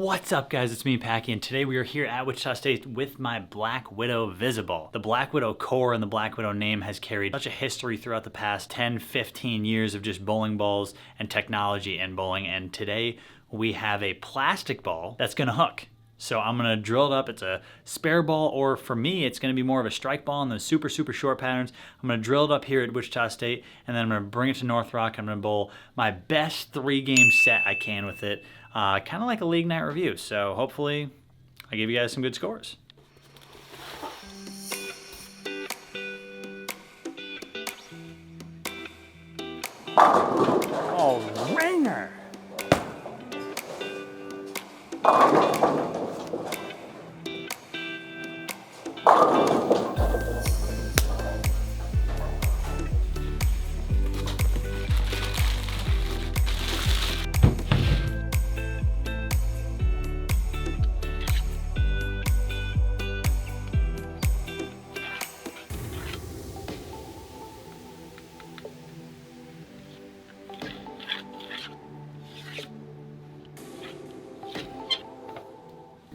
What's up, guys? It's me, Packy, and today we are here at Wichita State with my Black Widow Vis-A-Ball. The Black Widow core and the Black Widow name has carried such a history throughout the past 10, 15 years of just bowling balls and technology in bowling, and today we have a plastic ball that's gonna hook. So I'm gonna drill it up. It's a spare ball, or for me, it's gonna be more of a strike ball in the super short patterns. I'm gonna drill it up here at Wichita State, and then I'm gonna bring it to North Rock. I'm gonna bowl my best 3-game set I can with it, kind of like a league night review. So hopefully I give you guys some good scores. Oh, ringer!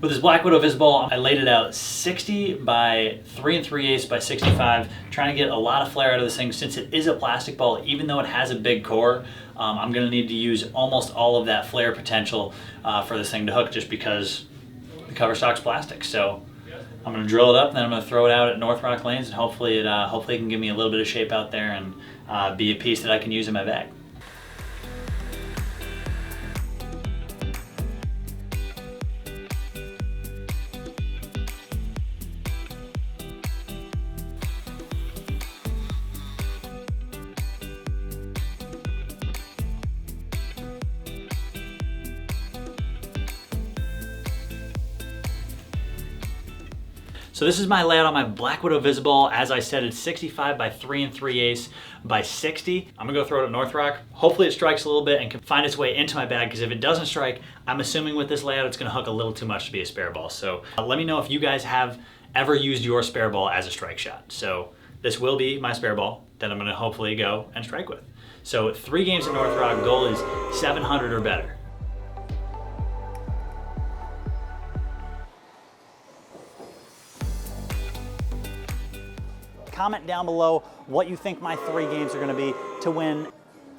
With this Black Widow Vis-A-Ball, I laid it out 60 by 3 3/8 by 65, trying to get a lot of flare out of this thing. Since it is a plastic ball, even though it has a big core, I'm gonna need to use almost all of that flare potential for this thing to hook, just because the cover stock's plastic. So I'm gonna drill it up, and then I'm gonna throw it out at North Rock lanes, and hopefully it can give me a little bit of shape out there and be a piece that I can use in my bag. So this is my layout on my Black Widow Vis-A-Ball. As I said, it's 65 by 3 3/8 by 60. I'm gonna go throw it at North Rock. Hopefully it strikes a little bit and can find its way into my bag, because if it doesn't strike, I'm assuming with this layout it's gonna hook a little too much to be a spare ball. So let me know if you guys have ever used your spare ball as a strike shot. So this will be my spare ball that I'm gonna hopefully go and strike with. So 3 games at North Rock, goal is 700 or better. Comment down below what you think my 3 games are gonna be to win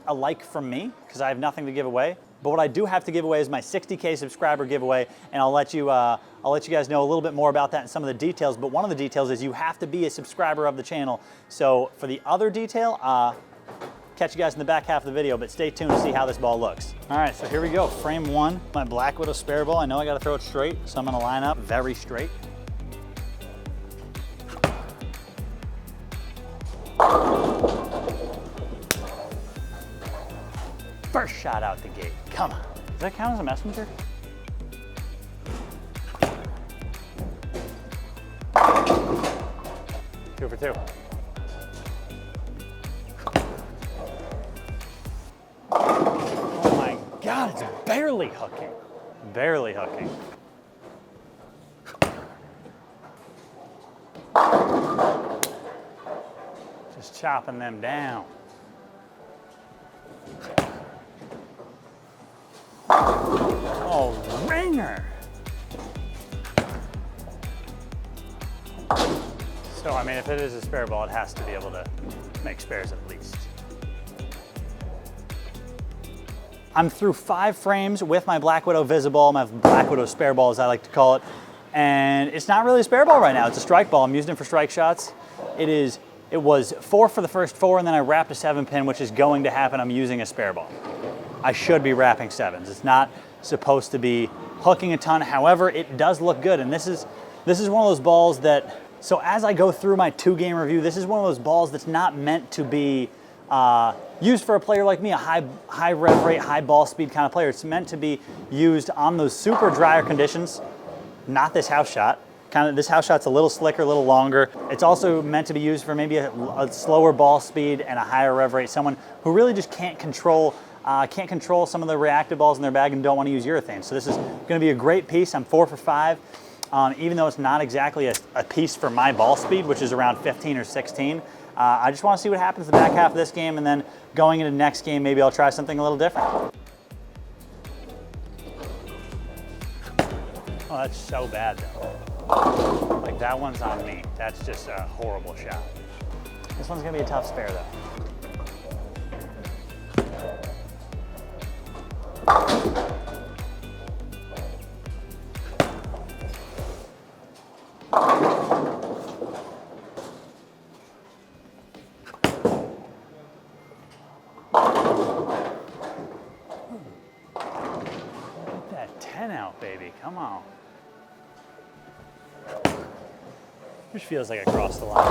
a like from me, because I have nothing to give away. But what I do have to give away is my 60K subscriber giveaway, and I'll let you guys know a little bit more about that and some of the details. But one of the details is you have to be a subscriber of the channel. So for the other detail, catch you guys in the back half of the video, but stay tuned to see how this ball looks. All right, so here we go. Frame 1, my Black Widow spare ball. I know I gotta throw it straight, so I'm gonna line up very straight. First shot out the gate. Come on. Does that count as a messenger? Two for 2. Oh my God, it's barely hooking. Barely hooking. Just chopping them down. Oh, ringer! So, I mean, if it is a spare ball, it has to be able to make spares at least. I'm through 5 frames with my Black Widow Vis-A-Ball, my Black Widow spare ball, as I like to call it. And it's not really a spare ball right now. It's a strike ball. I'm using it for strike shots. It was 4 for the first 4, and then I wrapped a 7-pin, which is going to happen. I'm using a spare ball. I should be wrapping 7s. It's not supposed to be hooking a ton. However, it does look good. And this is one of those balls that, so as I go through my 2-game review, this is one of those balls that's not meant to be used for a player like me, a high rev rate, high ball speed kind of player. It's meant to be used on those super drier conditions, not this house shot. This house shot's a little slicker, a little longer. It's also meant to be used for maybe a slower ball speed and a higher rev rate. Someone who really just can't control some of the reactive balls in their bag and don't want to use urethane. So this is going to be a great piece. I'm 4 for 5. Even though it's not exactly a piece for my ball speed, which is around 15 or 16. I just want to see what happens the back half of this game, and then going into the next game, maybe I'll try something a little different. Oh, that's so bad though. Like that one's on me. That's just a horrible shot. This one's gonna be a tough spare though. Get that 10 out, baby. Come on. Which feels like across the line.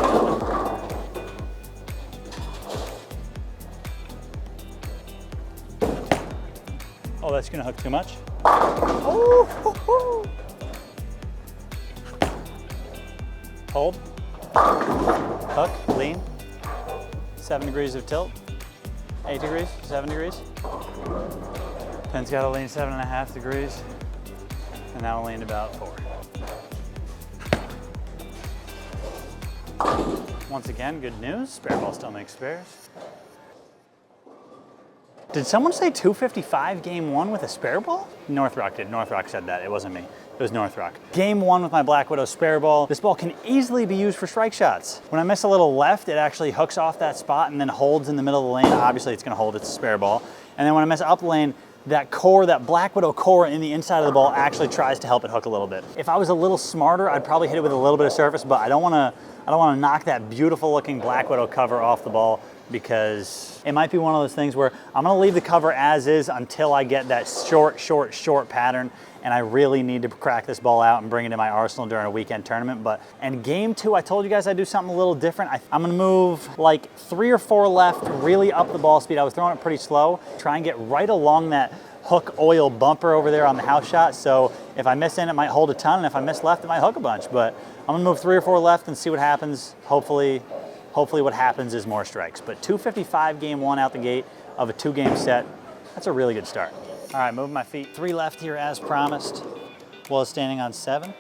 Oh, that's gonna hook too much. Oh, hoo, hoo. Hold. Hook, lean. 7 degrees of tilt. 8 degrees, 7 degrees. Pin's gotta lean 7.5 degrees. And now we'll lean about 4. Once again, good news. Spare ball still makes spares. Did someone say 255 game 1 with a spare ball? North Rock did. North Rock said that. It wasn't me. It was North Rock. Game 1 with my Black Widow spare ball. This ball can easily be used for strike shots. When I miss a little left, it actually hooks off that spot and then holds in the middle of the lane. Obviously, it's gonna hold. It's a spare ball. And then when I miss up lane, that core, that Black Widow core in the inside of the ball actually tries to help it hook a little bit. If I was a little smarter, I'd probably hit it with a little bit of surface, but I don't wanna knock that beautiful looking Black Widow cover off the ball, because it might be one of those things where I'm gonna leave the cover as is until I get that short pattern, and I really need to crack this ball out and bring it in my arsenal during a weekend tournament. But in game 2, I told you guys I'd do something a little different. I'm gonna move like 3 or 4 left, really up the ball speed. I was throwing it pretty slow, try and get right along that hook oil bumper over there on the house shot. So if I miss in, it might hold a ton, and if I miss left, it might hook a bunch. But I'm gonna move 3 or 4 left and see what happens. Hopefully what happens is more strikes. But 255 game 1 out the gate of a 2-game set, that's a really good start. All right, moving my feet. 3 left here as promised. Was standing on 7.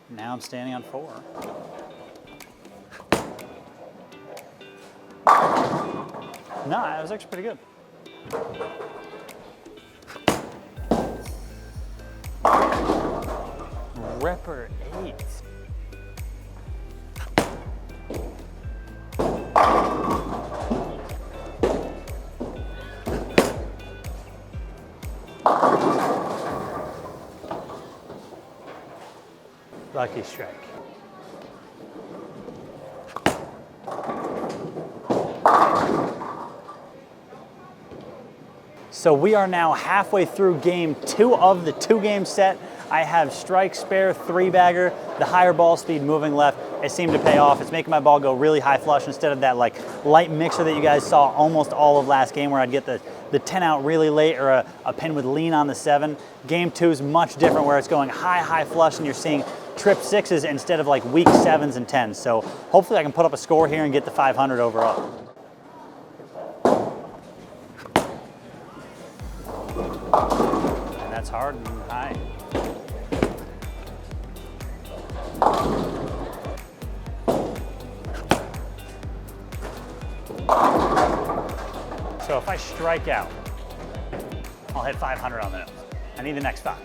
Now I'm standing on 4. No, that was actually pretty good. Ripper 8. Lucky strike. So we are now halfway through game 2 of the 2-game set. I have strike, spare, 3-bagger, the higher ball speed moving left. It seemed to pay off. It's making my ball go really high flush instead of that like light mixer that you guys saw almost all of last game, where I'd get the 10 out really late, or a pin would lean on the 7. Game 2 is much different, where it's going high flush, and you're seeing trip 6s instead of like weak 7s and 10s. So hopefully I can put up a score here and get the 500 overall. And that's hard and high. So if I strike out, I'll hit 500 on the nose. I need the next 5.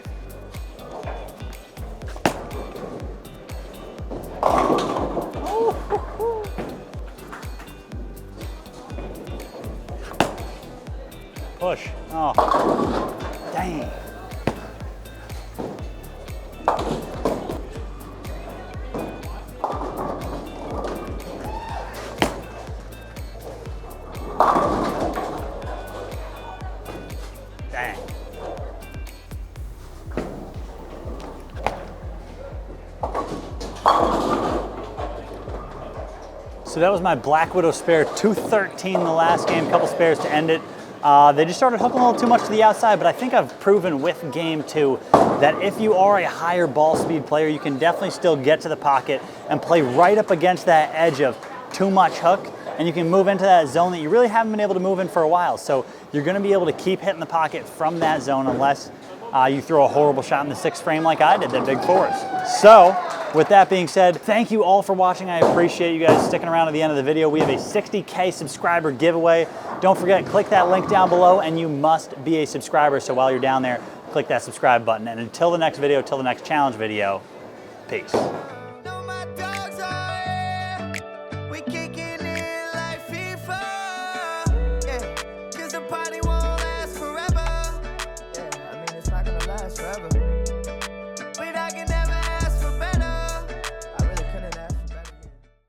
Push. Oh, dang. Dang. So that was my Black Widow spare, 213 the last game, couple spares to end it. They just started hooking a little too much to the outside, but I think I've proven with game 2 that if you are a higher ball speed player, you can definitely still get to the pocket and play right up against that edge of too much hook, and you can move into that zone that you really haven't been able to move in for a while. So you're gonna be able to keep hitting the pocket from that zone unless you throw a horrible shot in the 6th frame like I did, that big 4s. So with that being said, thank you all for watching. I appreciate you guys sticking around to the end of the video. We have a 60K subscriber giveaway. Don't forget, click that link down below, and you must be a subscriber. So while you're down there, click that subscribe button. And until the next video, till the next challenge video, peace.